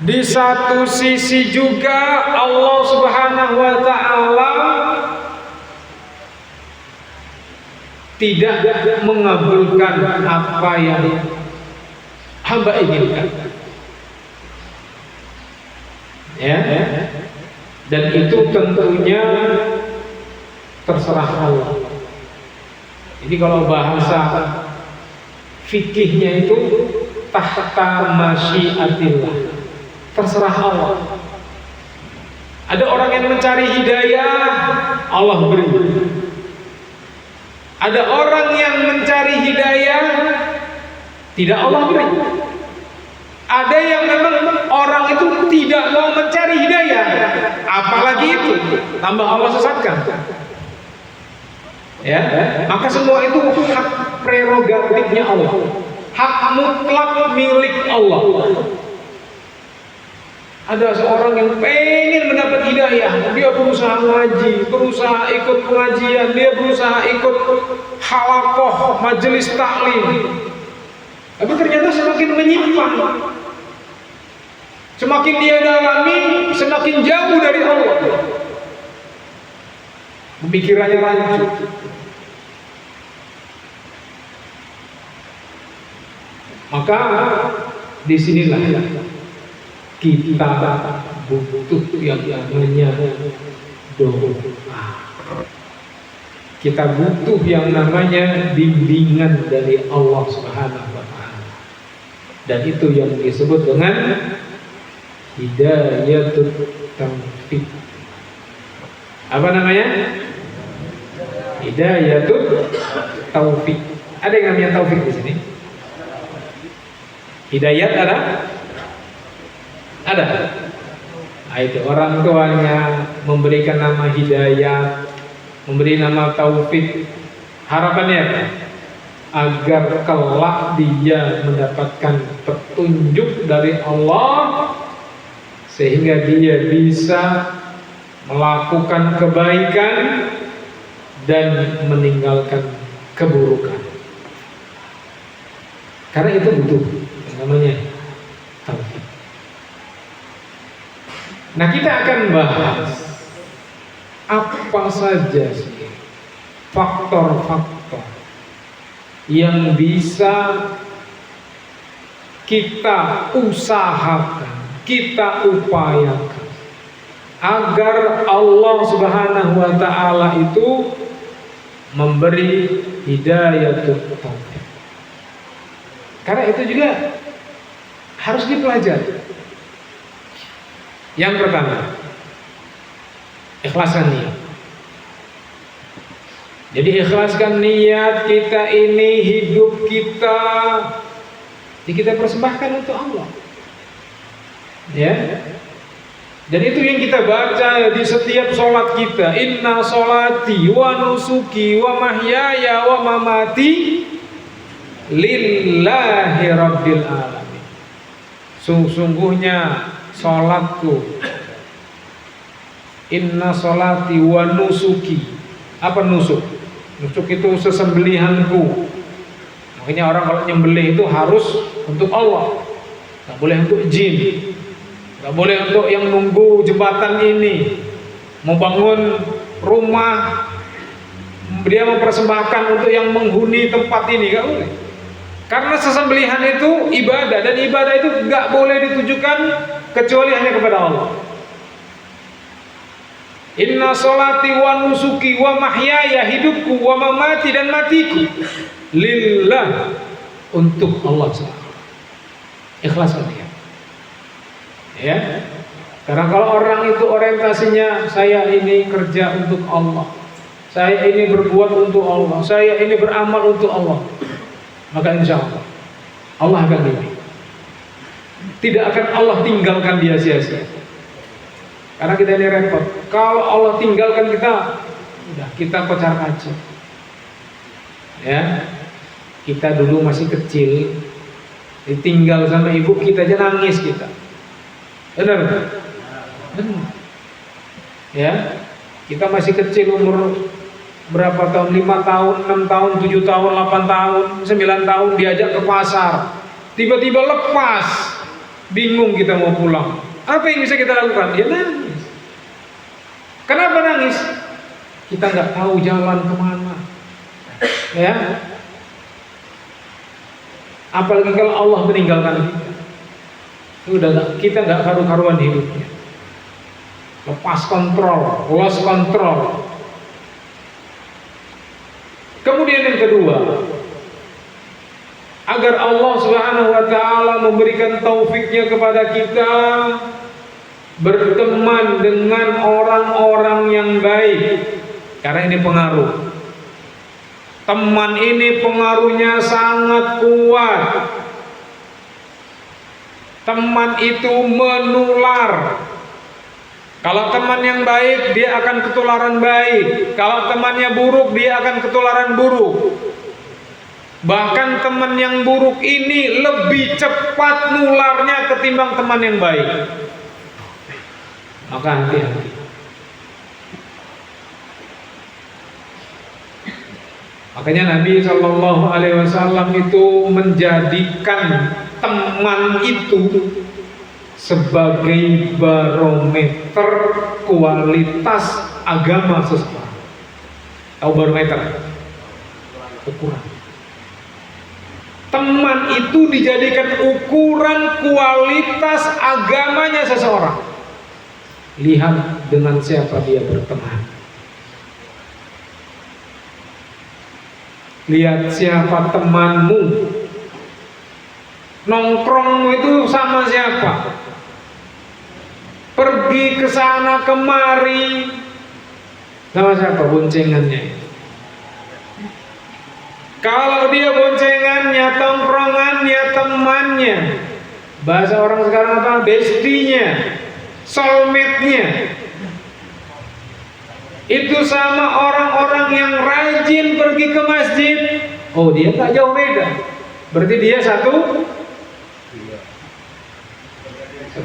Di satu sisi juga Allah Subhanahu wa taala tidak mengabulkan apa yang hamba inginkan. Ya. Dan itu tentunya terserah Allah. Jadi kalau bahasa fikihnya itu tahta masyiatillah, terserah Allah. Ada orang yang mencari hidayah, Allah beri. Ada orang yang mencari hidayah, tidak Allah beri. Ada yang memang orang itu tidak mau mencari hidayah, apalagi itu tambah Allah sesatkan. Ya, maka semua itu hak prerogatifnya Allah, hak mutlak milik Allah. Ada seorang yang pengen mendapat hidayah, dia berusaha ngaji, berusaha ikut pengajian, dia berusaha ikut halaqah, majelis taklim, tapi ternyata semakin menyimpang. Semakin dia dalami, semakin jauh dari Allah. Pemikirannya rancu. Maka disinilah kita butuh yang namanya doa. Kita butuh yang namanya bimbingan dari Allah Subhanahu wa taala. Dan itu yang disebut dengan hidayatul taufik. Apa namanya? Hidayatul taufik. Ada yang namanya taufik di sini? Hidayat ada? Ada. Nah, itu orang tuanya memberikan nama hidayat, memberi nama taufik. Harapannya apa? Agar kelak dia mendapatkan petunjuk dari Allah, sehingga dia bisa melakukan kebaikan dan meninggalkan keburukan. Karena itu butuh namanya taufik. Nah, kita akan bahas apa saja sih faktor-faktor yang bisa kita usahakan, kita upayakan agar Allah Subhanahu wa taala itu memberi hidayatul taufik. Karena itu juga harus dipelajari. Yang pertama, ikhlaskan niat. Jadi ikhlaskan niat kita ini, hidup kita, kita persembahkan untuk Allah. Ya. Dan itu yang kita baca di setiap sholat kita. Inna sholati wa nusuki wa mahyaya wa mamati lillahi rabbil alamin. Sungguhnya sholatku, inna sholati wa nusuki. Apa nusuk? Nusuk itu sesembelihanku. Makanya orang kalau nyembelih itu harus untuk Allah, nggak boleh untuk jin, nggak boleh untuk yang nunggu jembatan ini, mau bangun rumah, dia mempersembahkan untuk yang menghuni tempat ini, nggak boleh. Karena sesembelihan itu ibadah, dan ibadah itu nggak boleh ditujukan kecuali hanya kepada Allah. Inna sholati wa nusuki wa mahyaya, hidupku, wa mamati, dan matiku, lillah, untuk Allah SWT. Ikhlas ya. Ya. Karena kalau orang itu orientasinya, saya ini kerja untuk Allah, saya ini berbuat untuk Allah, saya ini beramal untuk Allah, maka insya Allah akan bimbing. Tidak akan Allah tinggalkan dia sia-sia. Karena kita ini repot. Kalau Allah tinggalkan kita, udah kita kocar kacir. Ya, kita dulu masih kecil, ditinggal sama ibu kita aja nangis kita. Benar? Benar. Ya, kita masih kecil, umur berapa tahun? 5 tahun, 6 tahun, 7 tahun, 8 tahun, 9 tahun diajak ke pasar, tiba-tiba lepas, bingung kita mau pulang. Apa yang bisa kita lakukan? Ya nangis. Kenapa nangis? Kita nggak tahu jalan kemana. Ya. Apalagi kalau Allah meninggalkan kita. Sudah kita nggak karu-karuan hidupnya. Lepas kontrol, lost control. Kemudian yang kedua, agar Allah Subhanahu wa taala memberikan taufiknya kepada kita berteman dengan orang-orang yang baik. Karena ini pengaruh. Teman ini pengaruhnya sangat kuat. Teman itu menular. Kalau teman yang baik, dia akan ketularan baik. Kalau temannya buruk, dia akan ketularan buruk. Bahkan teman yang buruk ini lebih cepat nularnya ketimbang teman yang baik. Maka hati-hati. Makanya Nabi SAW itu menjadikan teman itu sebagai barometer kualitas agama seseorang. Tahu barometer? Ukuran. Teman itu dijadikan ukuran kualitas agamanya seseorang. Lihat dengan siapa dia berteman. Lihat siapa temanmu. Nongkrongmu itu sama siapa? Pergi ke sana kemari sama siapa boncengannya? Kalau dia boncengannya, tongkrongannya, temannya, bahasa orang sekarang apa? Bestinya, soulmate-nya, itu sama orang-orang yang rajin pergi ke masjid. Oh, dia tak jauh beda. Berarti dia satu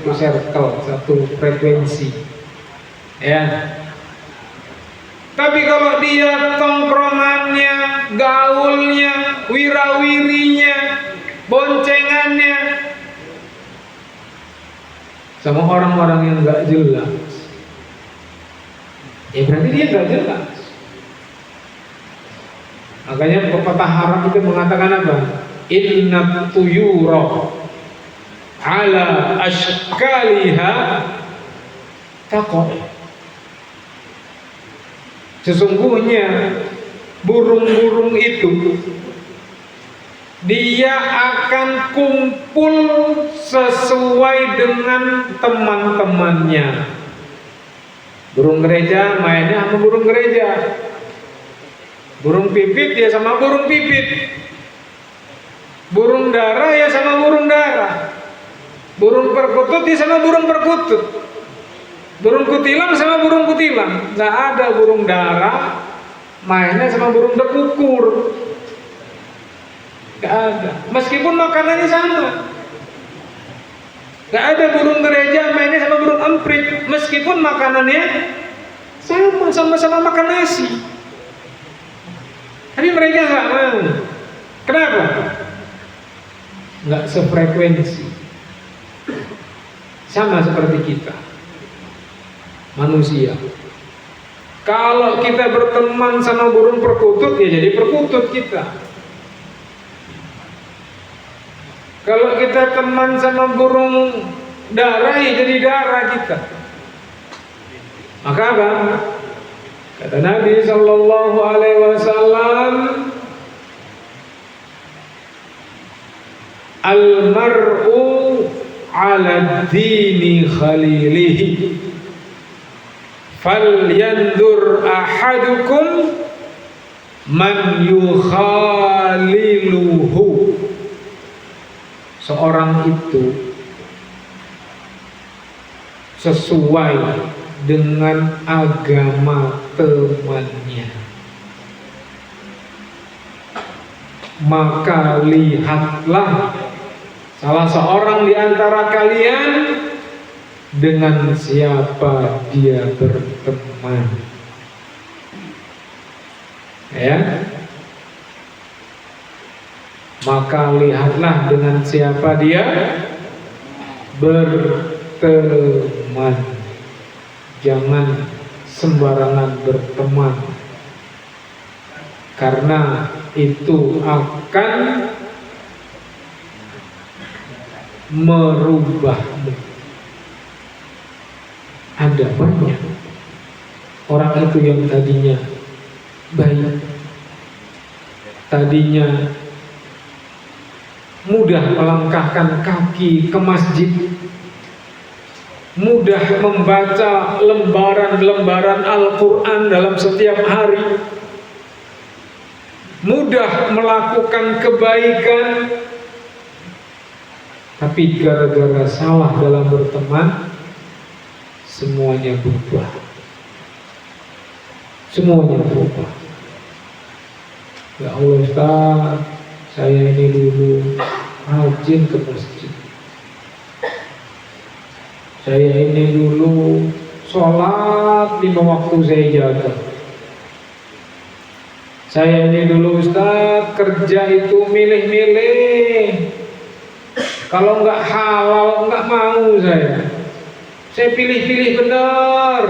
circle, satu frekuensi, ya. Tapi kalau dia tongkrongannya, gaulnya, wirawirinya, boncengannya sama orang-orang yang nggak jelas, ya berarti dia nggak jelas. Makanya pepatah Arab itu mengatakan apa? Inna tuyura ala ashkaliha taqo. Sesungguhnya burung-burung itu dia akan kumpul sesuai dengan teman-temannya. Burung gereja mainnya sama burung gereja. Burung pipit ya sama burung pipit. Burung dara ya sama burung dara. Burung perkutut ya sama burung perkutut. Burung kutilang sama burung kutilang. Nggak ada burung dara mainnya sama burung dekukur. Nggak ada. Meskipun makanannya sama. Nggak ada burung gereja mainnya sama burung emprit. Meskipun makanannya sama-sama makan nasi. Tapi mereka nggak mau. Kenapa? Nggak sefrekuensi. Sama seperti kita, manusia. Kalau kita berteman sama burung perkutut, ya jadi perkutut kita. Kalau kita teman sama burung dara, ya jadi dara kita. Maka apa? Kata Nabi Sallallahu Alaihi Wasallam, al-mar'u ala dini khalilihi, falyandur ahadukum man yukhaliluhu. Seorang itu sesuai dengan agama temannya. Maka lihatlah salah seorang di antara kalian dengan siapa dia berteman. Ya. Maka lihatlah dengan siapa dia berteman. Jangan sembarangan berteman, karena itu akan merubahmu. Ada banyak orang itu yang tadinya baik, tadinya mudah melangkahkan kaki ke masjid, mudah membaca lembaran-lembaran Al-Quran dalam setiap hari, mudah melakukan kebaikan, tapi gara-gara salah dalam berteman, semuanya berubah. Semuanya berubah. Ya Allah Ustaz, saya ini dulu rajin ke masjid, saya ini dulu sholat 5 waktu saya jaga, saya ini dulu Ustaz kerja itu milih-milih, kalau nggak halal nggak mau saya pilih-pilih benar,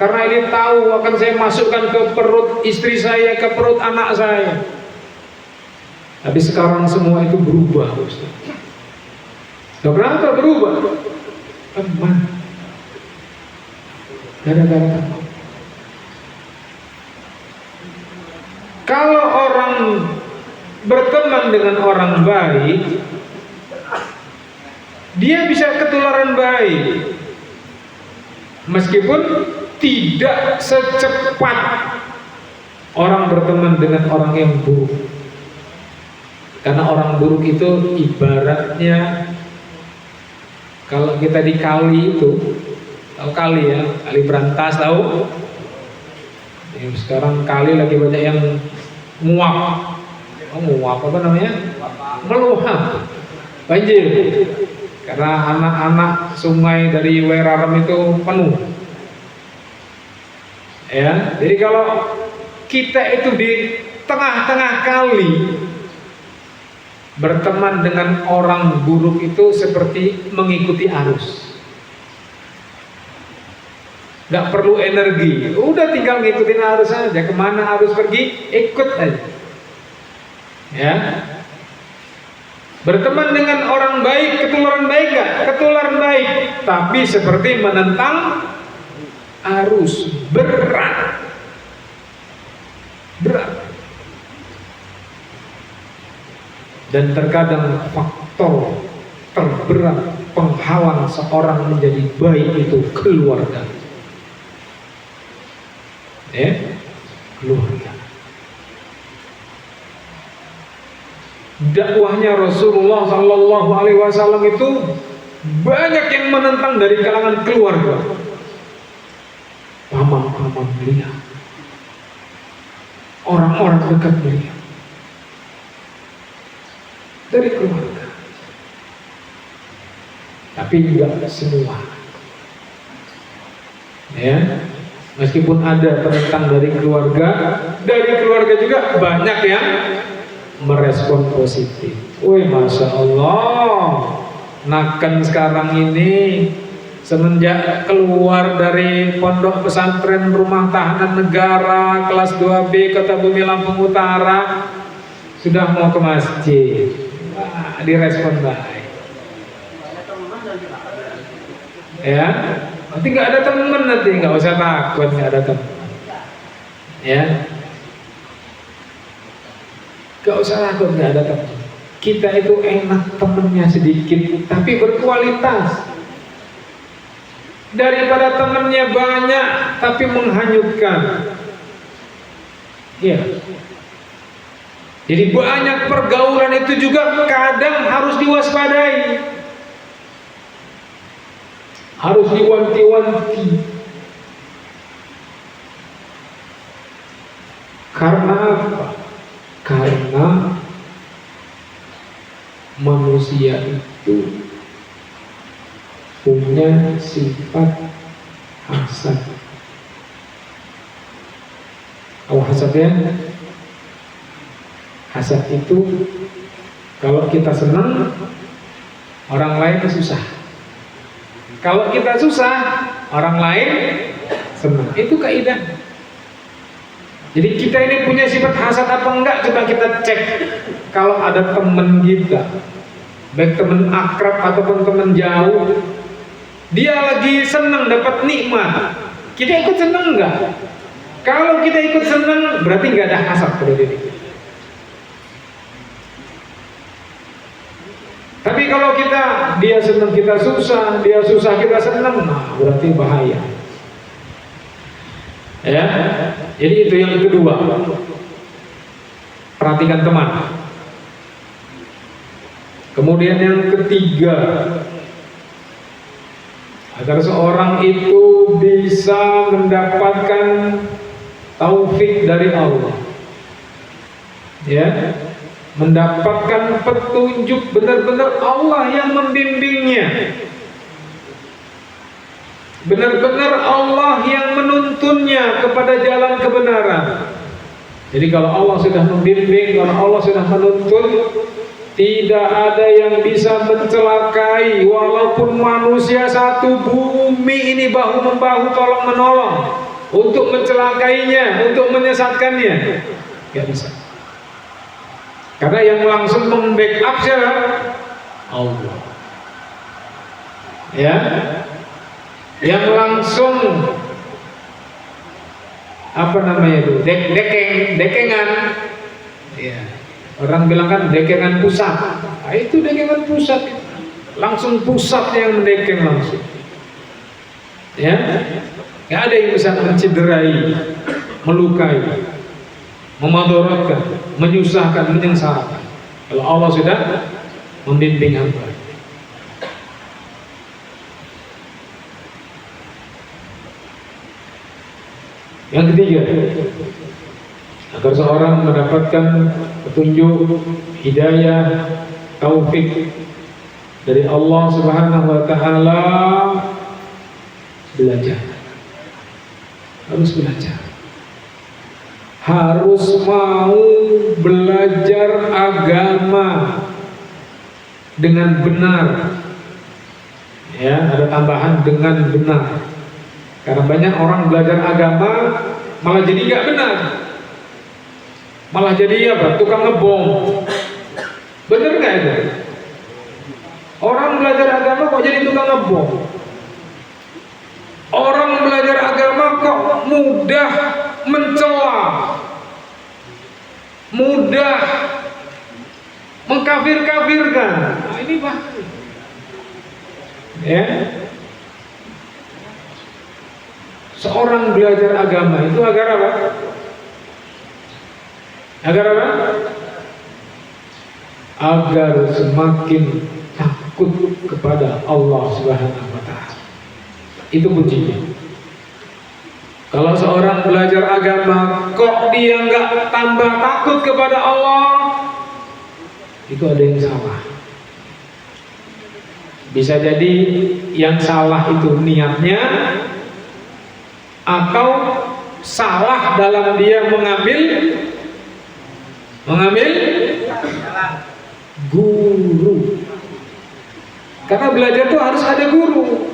karena ini tahu akan saya masukkan ke perut istri saya, ke perut anak saya. Tapi sekarang semua itu berubah, Ustaz. Kenapa berubah? Teman. Gara-gara teman. Kalau orang berteman dengan orang baik, dia bisa ketularan baik, meskipun tidak secepat orang berteman dengan orang yang buruk. Karena orang buruk itu ibaratnya, kalau kita di kali itu, tahu kali ya, kali Berantas tahu? Ya, sekarang kali lagi banyak yang nguap. Nguap apa namanya? Meluap, banjir. Karena anak-anak sungai dari Weraram itu penuh. Ya, jadi kalau kita itu di tengah-tengah kali, berteman dengan orang buruk itu seperti mengikuti arus. Gak perlu energi, udah tinggal ngikutin arus aja. Kemana arus pergi, ikut aja. Ya. Berteman dengan orang baik, ketularan baik gak? Ketularan baik, tapi seperti menentang arus, berat. Dan terkadang faktor terberat penghalang seorang menjadi baik itu keluarga. Keluarga. Dakwahnya Rasulullah Sallallahu Alaihi Wasallam itu banyak yang menentang dari kalangan keluarga. Paman-paman beliau, orang-orang dekat beliau, dari keluarga. Tapi enggak semua. Ya, meskipun ada penentang dari keluarga juga banyak yang merespon positif. Wih, Masya Allah, Naken sekarang ini semenjak keluar dari pondok pesantren rumah tahanan negara kelas 2B Kota Bumi Lampung Utara, sudah mau ke masjid. Wah, direspon baik. Ya, nanti nggak ada teman, nanti nggak usah takut nggak ada teman. Ya, nggak usah takut nggak ada teman. Kita itu enak temennya sedikit, tapi berkualitas. Daripada temennya banyak, tapi menghanyutkan. Ya. Jadi banyak pergaulan itu juga kadang harus diwaspadai, harus diwanti-wanti. Karena apa? Karena manusia itu punya sifat hasad. Tahu hasad ya? Hasad itu kalau kita senang, orang lain susah. Kalau kita susah, orang lain senang. Itu kaidah. Jadi kita ini punya sifat hasad apa enggak? Coba kita cek. Kalau ada teman kita, baik teman akrab ataupun teman jauh, dia lagi senang dapat nikmat, kita ikut senang enggak? Kalau kita ikut senang, berarti enggak ada hasad pada diri kita. Tapi kalau dia senang kita susah, dia susah kita senang, nah berarti bahaya. Ya, jadi itu yang kedua. Perhatikan teman. Kemudian yang ketiga, agar seorang itu bisa mendapatkan taufik dari Allah, ya, mendapatkan petunjuk, benar-benar Allah yang membimbingnya, benar-benar Allah yang menuntunnya kepada jalan kebenaran. Jadi kalau Allah sudah membimbing, kalau Allah sudah menuntun, tidak ada yang bisa mencelakai. Walaupun manusia satu bumi ini bahu-membahu tolong menolong untuk mencelakainya, untuk menyesatkannya, gak bisa. Karena yang langsung membackup siapa? Allah. Ya, yang langsung apa namanya itu, dekengan, ya. Orang bilang kan dekengan pusat. Nah, itu dekengan pusat, langsung pusat yang mendekeng langsung. Ya, nggak ada yang bisa menciderai, melukai, memadorotkan, menyusahkan, menyengsarakan. Kalau Allah sudah membimbing hamba. Yang ketiga, agar seorang mendapatkan petunjuk, hidayah, taufik dari Allah Subhanahu wa taala, belajar. Harus belajar. Harus mau belajar agama dengan benar. Ya, ada tambahan dengan benar. Karena banyak orang belajar agama malah jadi nggak benar. Malah jadi apa? Tukang ngebom. Bener nggak itu? Orang belajar agama kok jadi tukang ngebom? Orang belajar agama kok mudah mencela, mudah mengkafir-kafirkan. Nah, ini bahaya. Ya. Seorang belajar agama itu agar apa? Agar apa? Agar semakin takut kepada Allah Subhanahu wa taala. Itu kuncinya. Kalau seorang belajar agama kok dia nggak tambah takut kepada Allah, itu ada yang salah. Bisa jadi yang salah itu niatnya, atau salah dalam dia mengambil guru. Karena belajar itu harus ada guru,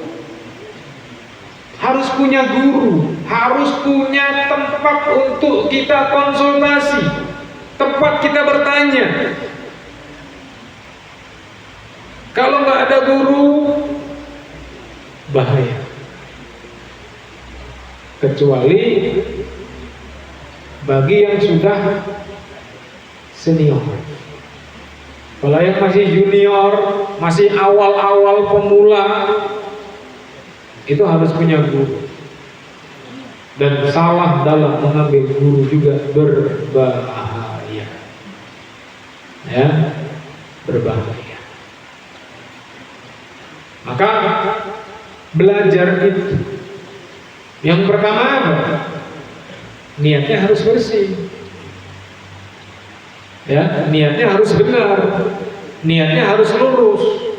harus punya guru, harus punya tempat untuk kita konsultasi, tempat kita bertanya. Kalau nggak ada guru, bahaya. Kecuali bagi yang sudah senior. Kalau yang masih junior, masih awal-awal pemula, itu harus punya guru. Dan salah dalam mengambil guru juga berbahaya. Ya, berbahaya. Maka belajar itu, yang pertama apa? Niatnya harus bersih. Ya, niatnya harus benar, niatnya harus lurus.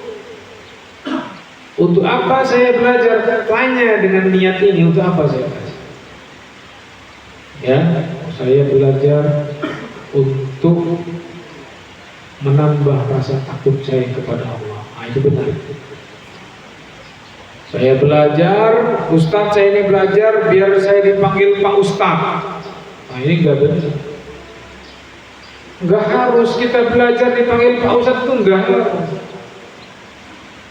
Untuk apa saya belajar? Tanya dengan niat ini, untuk apa saya belajar? Ya, saya belajar untuk menambah rasa takut saya kepada Allah. Nah, itu benar. Saya belajar, Ustadz saya ini belajar biar saya dipanggil Pak Ustadz. Nah ini nggak benar. Nggak harus kita belajar dipanggil Pak Ustadz, itu nggak harus.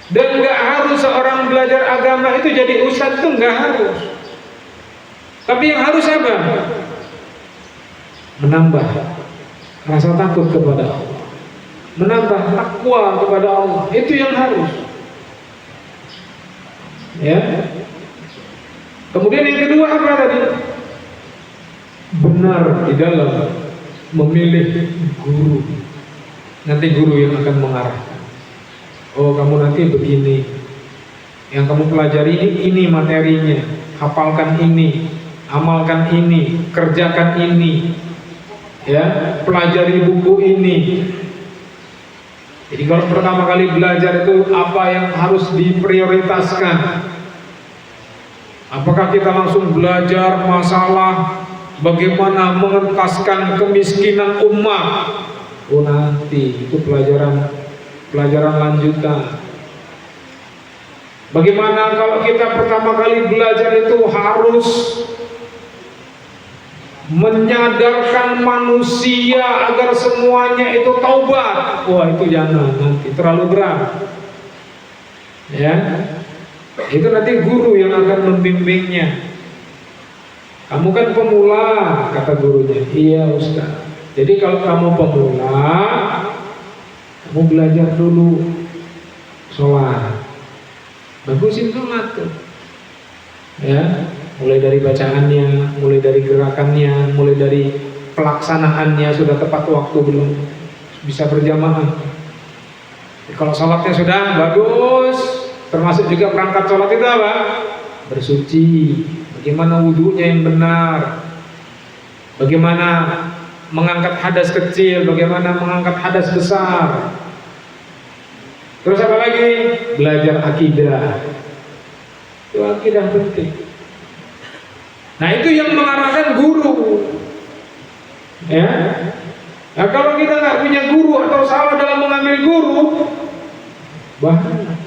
Dan nggak harus seorang belajar agama itu jadi ustadz, itu nggak harus. Tapi yang harus apa? Menambah rasa takut kepada Allah, menambah takwa kepada Allah, itu yang harus. Ya. Kemudian yang kedua apa tadi? Benar di dalam memilih guru. Nanti guru yang akan mengarahkan. Oh kamu nanti begini, yang kamu pelajari ini materinya, hafalkan ini, amalkan ini, kerjakan ini, ya, pelajari buku ini. Jadi kalau pertama kali belajar itu apa yang harus diprioritaskan? Apakah kita langsung belajar masalah bagaimana mengentaskan kemiskinan umat? Oh nanti itu pelajaran lanjutan. Bagaimana kalau kita pertama kali belajar itu harus menyadarkan manusia agar semuanya itu taubat? Wah itu jangan, nanti terlalu berat. Ya, itu nanti guru yang akan membimbingnya. Kamu kan pemula, kata gurunya. Iya Ustaz. Jadi kalau kamu pemula, kamu belajar dulu sholat, bagusin sholat tuh, ya, mulai dari bacaannya, mulai dari gerakannya, mulai dari pelaksanaannya, sudah tepat waktu belum, bisa berjamaah. Kalau sholatnya sudah bagus, termasuk juga perangkat sholat itu apa? Bersuci, bagaimana wudhunya yang benar, bagaimana mengangkat hadas kecil, bagaimana mengangkat hadas besar. Terus apa lagi? Belajar akidah. Itu akidah penting. Nah itu yang mengarahkan guru. Ya. Nah kalau kita nggak punya guru atau salah dalam mengambil guru, bahaya.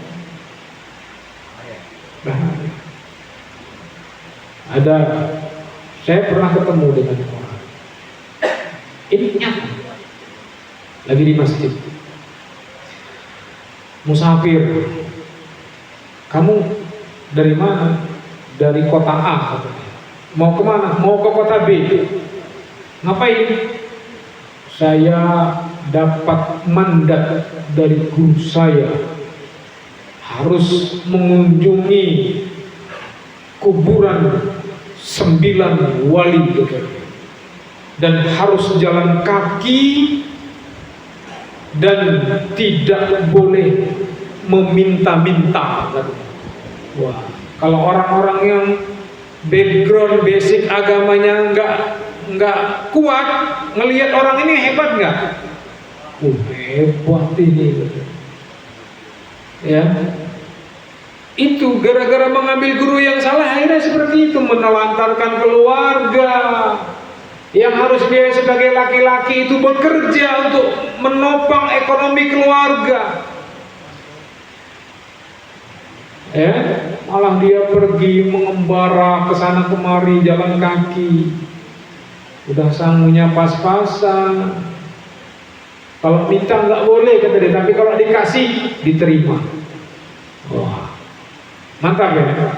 Ada, saya pernah ketemu dengan orang. Ini nyata. Lagi di masjid. Musafir. Kamu dari mana? Dari kota A katanya. Mau kemana? Mau ke kota B. Ngapain? Saya dapat mandat dari guru saya harus mengunjungi kuburan 9 wali dan harus jalan kaki dan tidak boleh meminta-minta. Wah, kalau orang-orang yang background basic agamanya nggak kuat, ngelihat orang ini hebat nggak? Hebat ini, ya. Itu gara-gara mengambil guru yang salah, akhirnya seperti itu, menelantarkan keluarga. Yang harus dia sebagai laki-laki itu bekerja untuk menopang ekonomi keluarga, ya, malah dia pergi mengembara ke sana kemari jalan kaki. Udah sangunya pas-pasan. Kalau minta nggak boleh kata dia, tapi kalau dikasih diterima. Wah, mantap ya,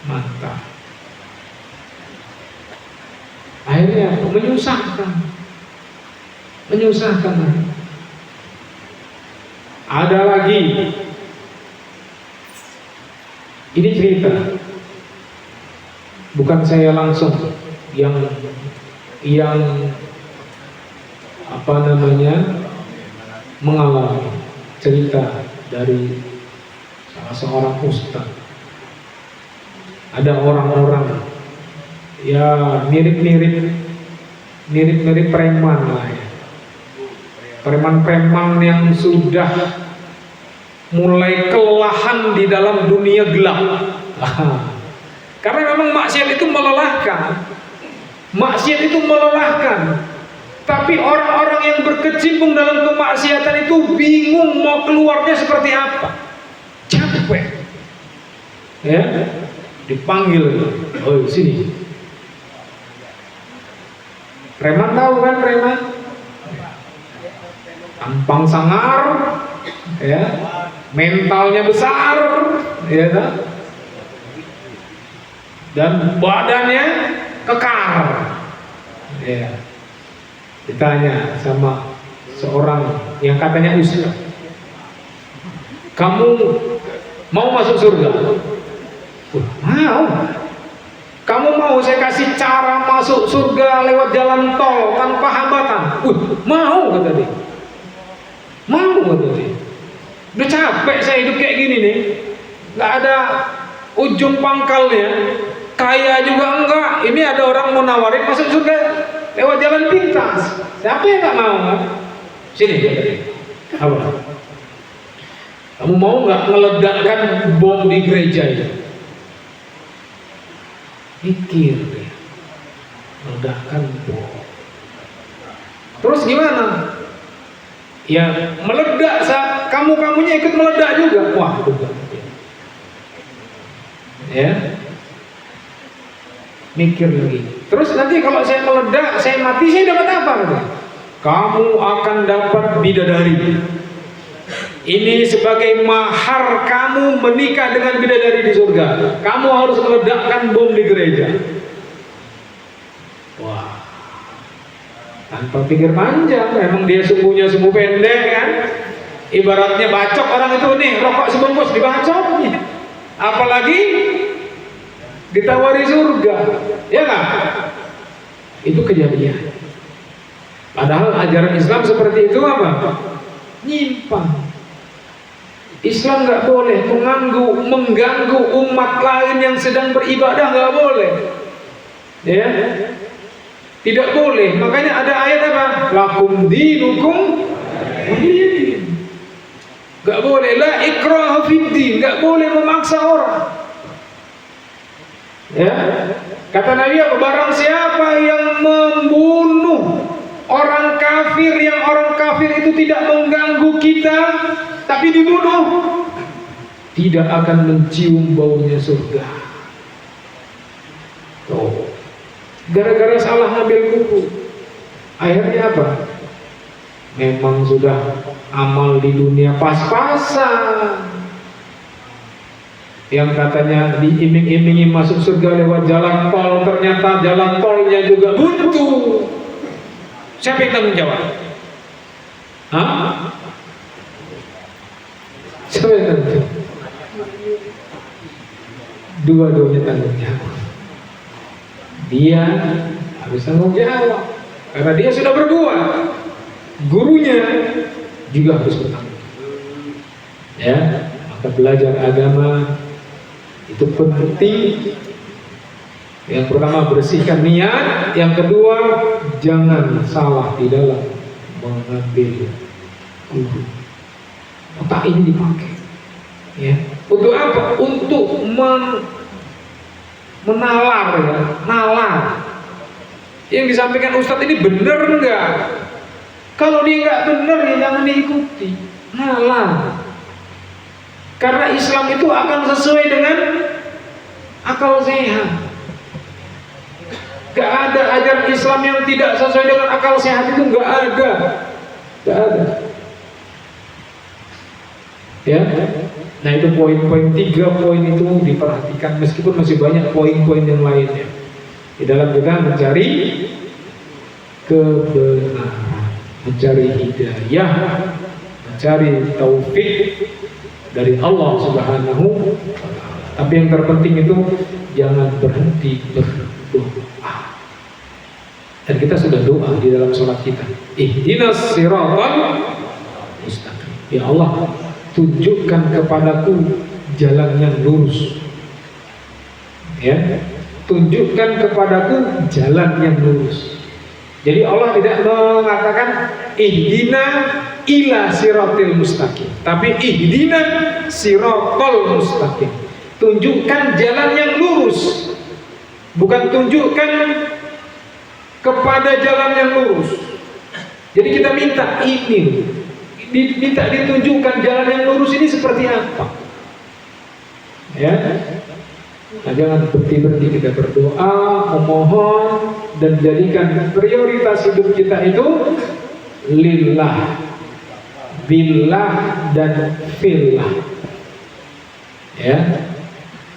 mantap. Akhirnya menyusahkan. Ada lagi, ini cerita, bukan saya langsung yang apa namanya mengalami, cerita dari salah seorang ustaz. Ada orang-orang ya mirip-mirip preman lah ya, preman-preman yang sudah mulai kelelahan di dalam dunia gelap. Karena memang maksiat itu melelahkan. Tapi orang-orang yang berkecimpung dalam kemaksiatan itu bingung mau keluarnya seperti apa. Capek. Ya, dipanggil. Oh, sini. Preman tahu kan preman? Tampang sangar, ya, mentalnya besar, ya kan? Dan badannya kekar. Ya. Ditanya sama seorang yang katanya ustaz, kamu mau masuk surga? Mau. Kamu mau saya kasih cara masuk surga lewat jalan tol tanpa hambatan? Mau, kata dia. Mau, kata dia. Udah capek saya hidup kayak gini nih, nggak ada ujung pangkalnya. Kaya juga enggak. Ini ada orang mau nawarin masuk surga lewat jalan pintas. Siapa yang nggak mau? Kan? Sini, kata dia. Apa? Kamu mau nggak meledakkan bom di gereja itu? Pikir dia, meledakkan bom. Terus gimana? Ya meledak, kamunya ikut meledak juga. Wah, betul. Ya, mikir lagi. Terus nanti kalau saya meledak, saya mati, saya dapat apa? Kamu akan dapat bidadari. Ini sebagai mahar kamu menikah dengan bidadari di surga. Kamu harus meledakkan bom di gereja. Wah, tanpa pikir panjang. Emang dia sumbunya sumbu pendek kan. Ibaratnya bacok orang itu nih, rokok sebungkus dibacoknya. Apalagi ditawari surga, ya nggak? Itu kejadian. Padahal ajaran Islam seperti itu apa? Nyimpang. Islam nggak boleh mengganggu umat lain yang sedang beribadah, nggak boleh. Ya, tidak boleh. Makanya ada ayat apa? Lakum dinukum waliyadin. Nggak boleh. La ikraha fiddin. Nggak boleh memaksa orang. Ya, kata Nabi, barang siapa yang membunuh orang kafir, yang orang kafir itu tidak mengganggu kita tapi dibunuh, tidak akan mencium baunya surga. Tuh, gara-gara salah ngambil kuku, akhirnya apa? Memang sudah amal di dunia pas-pasan. Yang katanya diiming-imingi masuk surga lewat jalan tol, ternyata jalan tolnya juga buntu. Siapa yang tanggung jawab? Hah? Siapa yang tanggung jawab? Dua-duanya tanggung jawab. Dia harus tanggung jawab karena dia sudah berbuat. Gurunya juga harus bertanggung jawab. Ya, maka belajar agama itu penting. Yang pertama, bersihkan niat. Yang kedua, jangan salah di dalam mengambil guru. Otak ini dipakai, ya. Untuk apa? Untuk menalar, ya, nalar. Yang disampaikan Ustadz ini benar enggak? Kalau dia enggak benar, ya jangan diikuti. Nalar. Karena Islam itu akan sesuai dengan akal sehat. Gak ada ajaran Islam yang tidak sesuai dengan akal sehat, itu gak ada. Gak ada. Ya. Nah, itu poin-poin, 3 poin itu diperhatikan, meskipun masih banyak poin-poin yang lainnya di dalam kita mencari kebenaran, mencari hidayah, mencari taufik dari Allah Subhanahu wa ta'ala. Tapi yang terpenting itu jangan berhenti berdoa. Dan kita sudah doa di dalam sholat kita. Ihdinas siratal mustaqim. Ya Allah, tunjukkan kepadaku jalan yang lurus. Ya, tunjukkan kepadaku jalan yang lurus. Jadi Allah tidak mengatakan ihdina ila siratil mustaqim, tapi ihdina siratal mustaqim. Tunjukkan jalan yang lurus, bukan tunjukkan kepada jalan yang lurus. Jadi kita minta ini, minta ditunjukkan jalan yang lurus ini seperti apa. Ya, nah, jangan berhenti kita berdoa, memohon, dan jadikan prioritas hidup kita itu lillah, billah, dan fillah. Ya,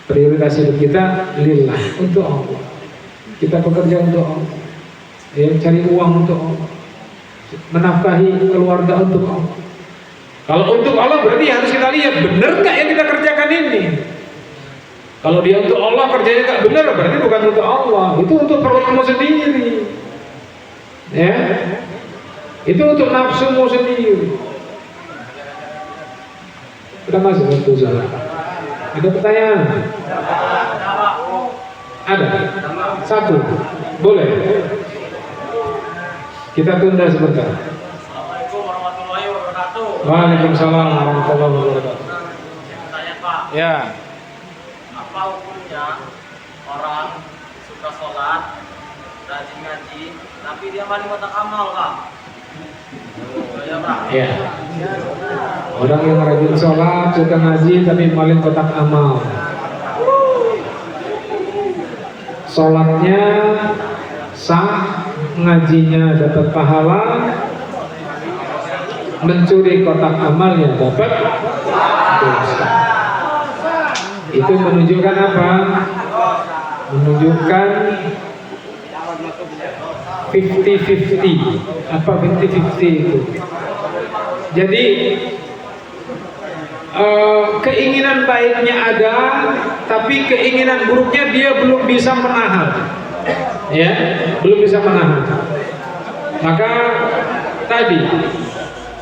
prioritas hidup kita lillah, untuk Allah. Kita bekerja untuk Allah, ya, cari uang untuk Allah, menafkahi keluarga untuk Allah. Kalau untuk Allah berarti harus kita lihat benar nggak yang kita kerjakan ini. Kalau dia untuk Allah kerjanya nggak benar, berarti bukan untuk Allah, itu untuk perutmu sendiri, ya, itu untuk nafsumu sendiri. Sudah masuk waktu salah. Ada pertanyaan? Ada? Satu? Boleh? Kita tunda sebentar. Assalamualaikum warahmatullahi wabarakatuh. Waalaikumsalam warahmatullahi wabarakatuh. Tanya Pak, Ya. apa hukumnya orang suka sholat, rajin ngaji, tapi dia maling kotak amal Pak? Ya Pak. Ya. Orang yang rajin sholat, suka ngaji, tapi maling kotak amal. Sholatnya sah, ngajinya dapat pahala, mencuri kotak amalnya dapat dosa. Itu menunjukkan apa? Menunjukkan 50-50. Apa 50-50 itu? Jadi keinginan baiknya ada, tapi keinginan buruknya dia belum bisa menahan, ya, belum bisa menahan. Maka tadi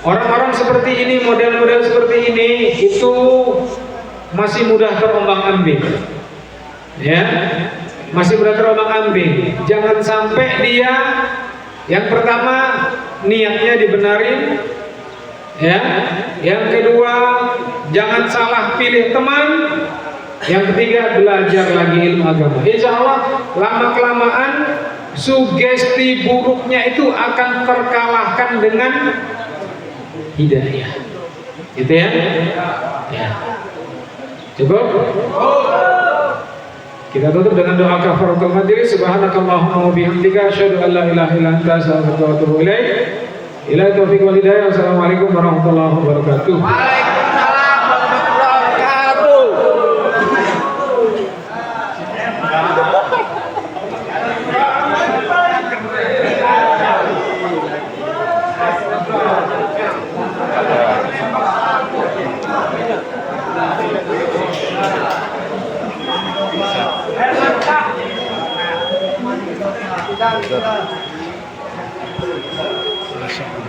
orang-orang seperti ini, model-model seperti ini itu masih mudah terombang-ambing, ya, masih mudah terombang-ambing. Jangan sampai dia, yang pertama niatnya dibenarin, ya, yang kedua jangan salah pilih teman, yang ketiga belajar lagi ilmu agama. Insya Allah lama-kelamaan sugesti buruknya itu akan terkalahkan dengan hidayah, gitu ya. Ya. Cukup? Kita tutup dengan doa kafaratul majlis. Subhanakallahumma wa bihamdika asyhadu an la ilaha illa anta astaghfiruka wa atubu ilaik. Ila taufiq wal hidayah. Wassalamualaikum warahmatullahi wabarakatuh. Waalaikumsalam warahmatullahi wabarakatuh.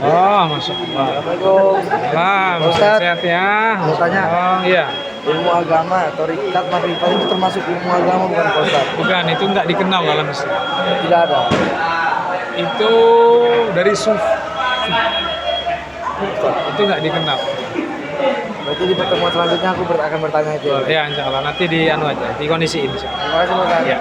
Oh, masya Allah. Salam, Ustaz, sehat ya. mau tanya. Oh, iya. Ilmu agama atau rikat makrifat itu termasuk ilmu agama bukan Pak Ustaz? Bukan, itu nggak dikenal dalam Islam. Tidak ada. Itu dari sufi. Itu nggak dikenal. Berarti di pertemuan selanjutnya aku akan bertanya itu. Ya, insya Allah nanti di anu aja, di kondisi insya Allah. Terima kasih Pak Ustaz. Ya.